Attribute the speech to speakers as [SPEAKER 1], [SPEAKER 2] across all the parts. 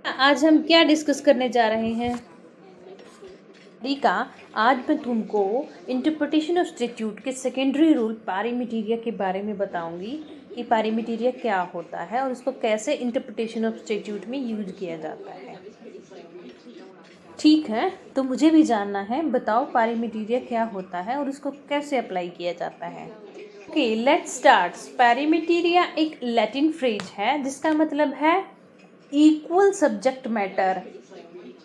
[SPEAKER 1] आज हम क्या डिस्कस करने जा रहे हैं? रिका, आज मैं तुमको इंटरप्रिटेशन ऑफ स्टैट्यूट के सेकेंडरी रूल पैरामीटेरिया के बारे में बताऊंगी कि पैरामीटेरिया क्या होता है और उसको कैसे इंटरप्रिटेशन ऑफ स्टैट्यूट में यूज किया जाता है। ठीक है, तो मुझे भी जानना है, बताओ पैरामीटेरिया क्या होता है और उसको कैसे अप्लाई किया जाता है। Okay, let's start. पैरामीटेरिया एक लैटिन फ्रेज है जिसका मतलब है equal subject matter,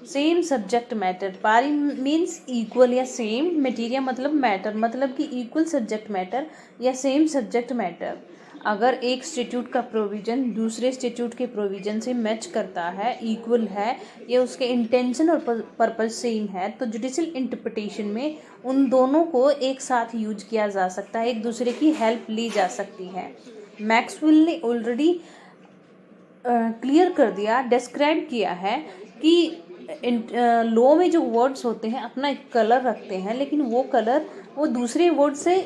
[SPEAKER 1] same subject matter. पारी मीन्स इक्वल या सेम, मटेरिया मतलब मैटर, मतलब कि इक्वल सब्जेक्ट मैटर या सेम सब्जेक्ट मैटर। अगर एक स्टैट्यूट का प्रोविजन दूसरे स्टैट्यूट के प्रोविजन से मैच करता है, इक्वल है, या उसके इंटेंशन और पर्पस सेम है, तो जुडिशियल इंटरप्रिटेशन में उन दोनों को एक साथ यूज किया जा सकता है, एक दूसरे की हेल्प ली जा सकती है। मैक्सवेल ने ऑलरेडी क्लियर कर दिया, डिस्क्राइब किया है कि लॉ में जो वर्ड्स होते हैं अपना एक कलर रखते हैं, लेकिन वो कलर वो दूसरे वर्ड से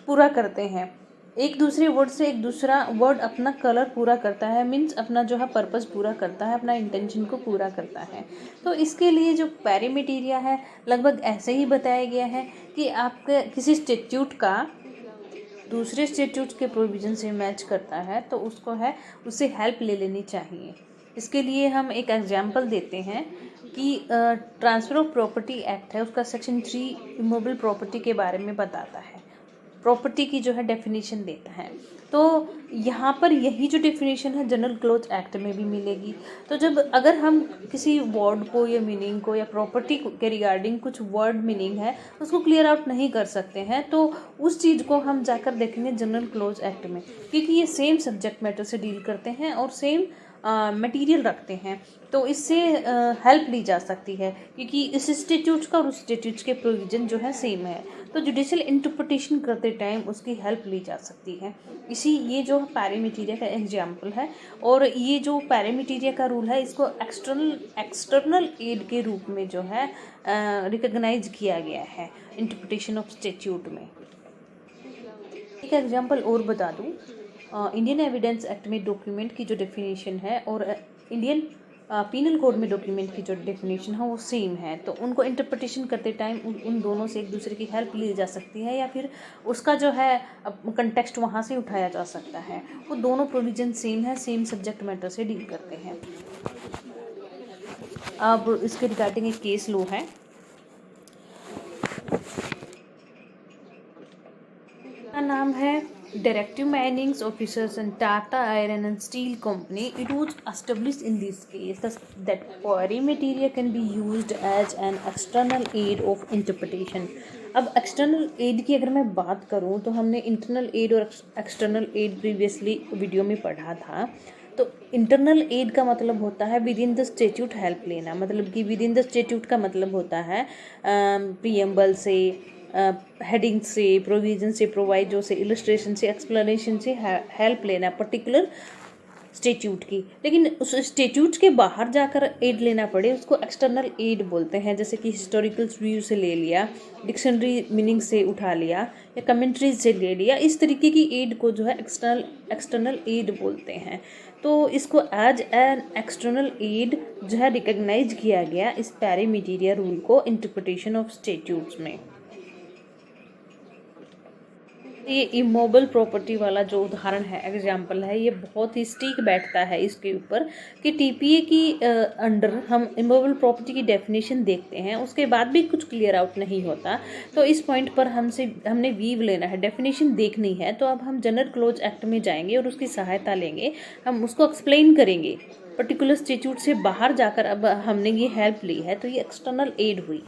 [SPEAKER 1] पूरा करते हैं। एक दूसरे वर्ड से एक दूसरा वर्ड अपना कलर पूरा करता है, मीन्स अपना जो है पर्पस पूरा करता है, अपना इंटेंशन को पूरा करता है। तो इसके लिए जो पैरामीटेरिया है लगभग ऐसे ही बताया गया है कि आपके किसी स्टैट्यूट का दूसरे स्टैट्यूट के प्रोविजन से मैच करता है तो उसको है उससे हेल्प ले लेनी चाहिए। इसके लिए हम एक एग्जांपल देते हैं कि ट्रांसफ़र ऑफ प्रॉपर्टी एक्ट है, उसका सेक्शन 3 इमूवेबल प्रॉपर्टी के बारे में बताता है, प्रॉपर्टी की जो है डेफिनेशन देता है। तो यहाँ पर यही जो डेफिनेशन है जनरल क्लॉज एक्ट में भी मिलेगी। तो जब अगर हम किसी वर्ड को या मीनिंग को या प्रॉपर्टी के रिगार्डिंग कुछ वर्ड मीनिंग है उसको क्लियर आउट नहीं कर सकते हैं, तो उस चीज़ को हम जाकर देखेंगे जनरल क्लॉज एक्ट में, क्योंकि ये सेम सब्जेक्ट मैटर से डील करते हैं और सेम मटेरियल रखते हैं। तो इससे हेल्प ली जा सकती है, क्योंकि इस स्टैट्यूट का और उस स्टैट्यूट के प्रोविजन जो है सेम है, तो जुडिशियल इंटरप्रिटेशन करते टाइम उसकी हेल्प ली जा सकती है। ये जो पैरामीटेरिया का एग्जाम्पल है, और ये जो पैरामीटेरिया का रूल है इसको एक्सटर्नल एड के रूप में जो है रिकॉग्नाइज किया गया है इंटरप्रिटेशन ऑफ स्टैट्यूट में। एक एग्जाम्पल और बता दूँ, इंडियन एविडेंस एक्ट में डॉक्यूमेंट की जो डेफिनेशन है और इंडियन पीनल कोड में डॉक्यूमेंट की जो डेफिनेशन है वो सेम है, तो उनको इंटरप्रिटेशन करते टाइम उन दोनों से एक दूसरे की हेल्प ली जा सकती है, या फिर उसका जो है कंटेक्स्ट वहाँ से उठाया जा सकता है। वो दोनों प्रोविजन सेम है, सेम सब्जेक्ट मैटर से डील करते हैं। अब इसके रिगार्डिंग एक केस लॉ है। नाम है Directive Minings Officers and Tata Iron and Steel Company. It was established in this case that perimeteria can be used as an external aid of interpretation. अब एक्सटर्नल एड की अगर मैं बात करूं तो हमने इंटरनल एड और एक्सटर्नल एड प्रीवियसली वीडियो में पढ़ा था। तो इंटरनल एड का मतलब होता है with in the statute help लेना, मतलब कि विद इन द स्टैट्यूट का मतलब होता है प्रीएम्बल से, हेडिंग से, प्रोविजन से, प्रोवाइडो से, इलस्ट्रेशन से, एक्सप्लेनेशन से हेल्प लेना पर्टिकुलर स्टैट्यूट की। लेकिन उस स्टैट्यूट के बाहर जाकर एड लेना पड़े उसको एक्सटर्नल एड बोलते हैं, जैसे कि हिस्टोरिकल व्यू से ले लिया, डिक्शनरी मीनिंग से उठा लिया, या कमेंट्रीज से ले लिया, इस तरीके की एड को जो है एक्सटर्नल एड बोलते हैं। तो इसको एज एन एक्सटर्नल एड जो है रिकग्नाइज किया गया इस पैरामीटेरिया रूल को इंटरप्रिटेशन ऑफ स्टैट्यूट्स में। ये इमोबल प्रॉपर्टी वाला जो उदाहरण है, एग्जाम्पल है, ये बहुत ही स्टिक बैठता है इसके ऊपर कि टीपीए की अंडर हम इमोबल प्रॉपर्टी की डेफिनेशन देखते हैं, उसके बाद भी कुछ क्लियर आउट नहीं होता। तो इस पॉइंट पर हमने वीव लेना है, डेफिनेशन देखनी है। तो अब हम जनरल क्लोज एक्ट में जाएंगे और उसकी सहायता लेंगे, हम उसको एक्सप्लेन करेंगे पर्टिकुलर स्टैट्यूट से बाहर जाकर। अब हमने ये हेल्प ली है तो ये एक्सटर्नल एड हुई।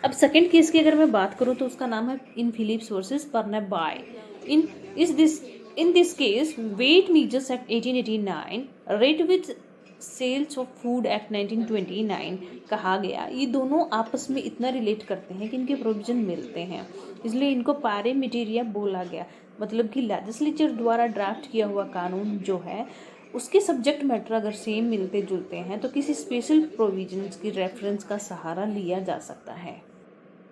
[SPEAKER 1] अब सेकंड केस की अगर मैं बात करूं तो उसका नाम है in Phillips versus Burnaby. In this case weight measures act 1889 read with sales of food act 1929 कहा गया। ये दोनों आपस में इतना रिलेट करते हैं कि इनके प्रोविजन मिलते हैं, इसलिए इनको पैरामीटेरिया बोला गया। मतलब कि लेजिस्लेचर द्वारा ड्राफ्ट किया हुआ कानून जो है उसके सब्जेक्ट मैटर अगर सेम मिलते जुलते हैं तो किसी स्पेशल प्रोविजंस की रेफरेंस का सहारा लिया जा सकता है।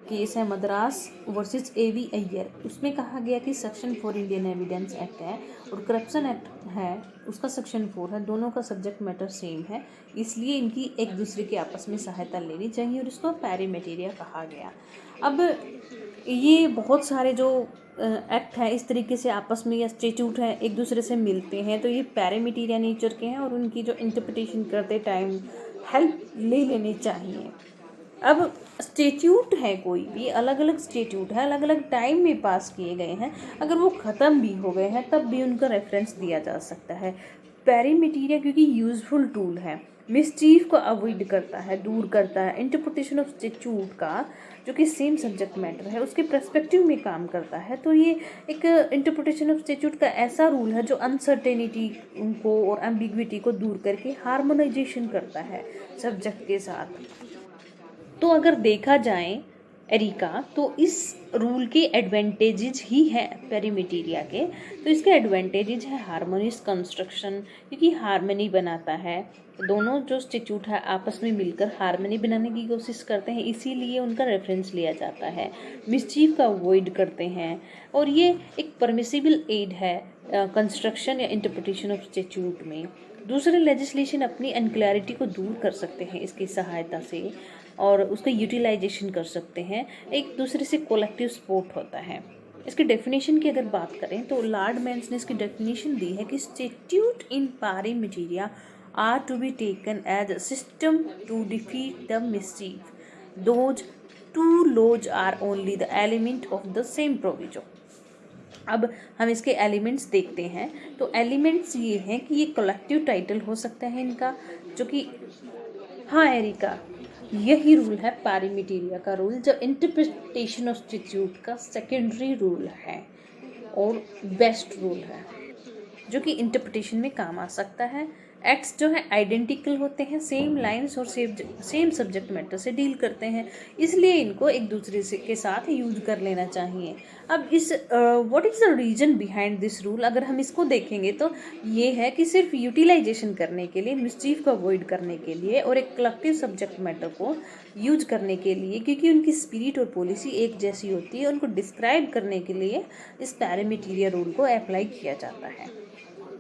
[SPEAKER 1] केस है मद्रास वर्सेस एवी अय्यर। उसमें कहा गया कि सेक्शन 4 इंडियन एविडेंस एक्ट है और करप्शन एक्ट है, उसका सेक्शन 4 है। दोनों का सब्जेक्ट मैटर सेम है, इसलिए इनकी एक दूसरे की आपस में सहायता लेनी चाहिए और इसको पैरीमेटेरिया कहा गया। अब ये बहुत सारे जो एक्ट हैं इस तरीके से आपस में या स्टेट्यूट हैं एक दूसरे से मिलते हैं, तो ये पैरीमेटेरिया नेचर के हैं और उनकी जो इंटरप्रिटेशन करते टाइम हेल्प ले लेनी चाहिए। अब स्टेट्यूट है, कोई भी अलग अलग स्टेट्यूट है, अलग अलग टाइम में पास किए गए हैं, अगर वो ख़त्म भी हो गए हैं तब भी उनका रेफरेंस दिया जा सकता है। पैरीमेटेरिया क्योंकि यूजफुल टूल है, मिसचीफ को अवॉइड करता है, दूर करता है। इंटरप्रिटेशन ऑफ स्टेट्यूट का जो कि सेम सब्जेक्ट मैटर है उसके पर्सपेक्टिव में काम करता है। तो ये एक इंटरप्रिटेशन ऑफ स्टेट्यूट का ऐसा रूल है जो अनसर्टेनिटी को और एम्बिग्विटी को दूर करके हार्मोनाइजेशन करता है सब्जेक्ट के साथ। तो अगर देखा जाए एरिका, तो इस रूल के एडवांटेजेस ही हैं पैरीमेटेरिया के। तो इसके एडवांटेजेस है हार्मोनियस कंस्ट्रक्शन, क्योंकि हार्मनी बनाता है। दोनों जो स्टेट्यूट है आपस में मिलकर हार्मनी बनाने की कोशिश करते हैं, इसीलिए उनका रेफरेंस लिया जाता है। मिसचीफ का अवॉइड करते हैं और ये एक परमिसिबल एड है कंस्ट्रक्शन या इंटरप्रिटेशन ऑफ स्टेट्यूट में। दूसरे लेजिस्लेशन अपनी अनक्लैरिटी को दूर कर सकते हैं इसकी सहायता से और उसका यूटिलाइजेशन कर सकते हैं। एक दूसरे से कोलेक्टिव सपोर्ट होता है। इसकी डेफिनेशन की अगर बात करें तो लॉर्ड मेंस ने इसकी डेफिनेशन दी है कि statute in pari materia are to be taken as a system to defeat the mischief those two laws are only the element of the same provision. अब हम इसके एलिमेंट्स देखते हैं। तो एलिमेंट्स ये हैं कि ये कलेक्टिव टाइटल हो सकता है इनका, जो कि हाँ एरिका, यही रूल है पैरीमेटेरिया का रूल, जो इंटरप्रिटेशन ऑफ स्टेट्यूट का सेकेंडरी रूल है और बेस्ट रूल है, जो कि इंटरप्रिटेशन में काम आ सकता है। एक्ट्स जो है आइडेंटिकल होते हैं, सेम लाइंस और सेम सब्जेक्ट मैटर से डील करते हैं, इसलिए इनको एक दूसरे से के साथ यूज कर लेना चाहिए। अब इस what is the reason behind this rule, अगर हम इसको देखेंगे तो ये है कि सिर्फ यूटिलाइजेशन करने के लिए, मिसचीफ को अवॉइड करने के लिए और एक कलेक्टिव सब्जेक्ट मैटर को यूज करने के लिए, क्योंकि उनकी स्पिरिट और पॉलिसी एक जैसी होती है, उनको डिस्क्राइब करने के लिए इस पैरीमेटेरिया रूल को अप्लाई किया जाता है।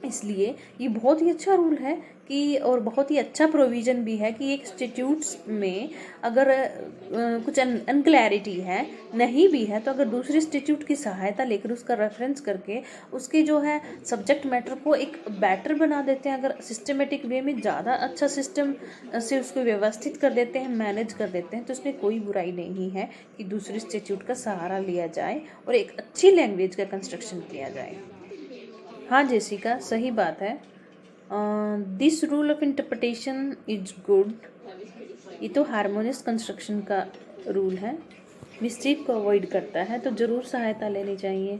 [SPEAKER 1] इसलिए ये बहुत ही अच्छा रूल है कि और बहुत ही अच्छा प्रोविज़न भी है कि एक इंस्टीट्यूट्स में अगर कुछ अनक्लैरिटी है, नहीं भी है, तो अगर दूसरे इंस्टीट्यूट की सहायता लेकर उसका रेफरेंस करके उसके जो है सब्जेक्ट मैटर को एक बेटर बना देते हैं, अगर सिस्टमेटिक वे में ज़्यादा अच्छा सिस्टम से उसको व्यवस्थित कर देते हैं, मैनेज कर देते हैं, तो उसमें कोई बुराई नहीं है कि दूसरे इंस्टीट्यूट का सहारा लिया जाए और एक अच्छी लैंग्वेज का कंस्ट्रक्शन किया जाए। हाँ जेसिका, सही बात है। This rule of interpretation is good. ये तो हार्मोनियस कंस्ट्रक्शन का रूल है, मिस्टेक को अवॉइड करता है, तो ज़रूर सहायता लेनी चाहिए।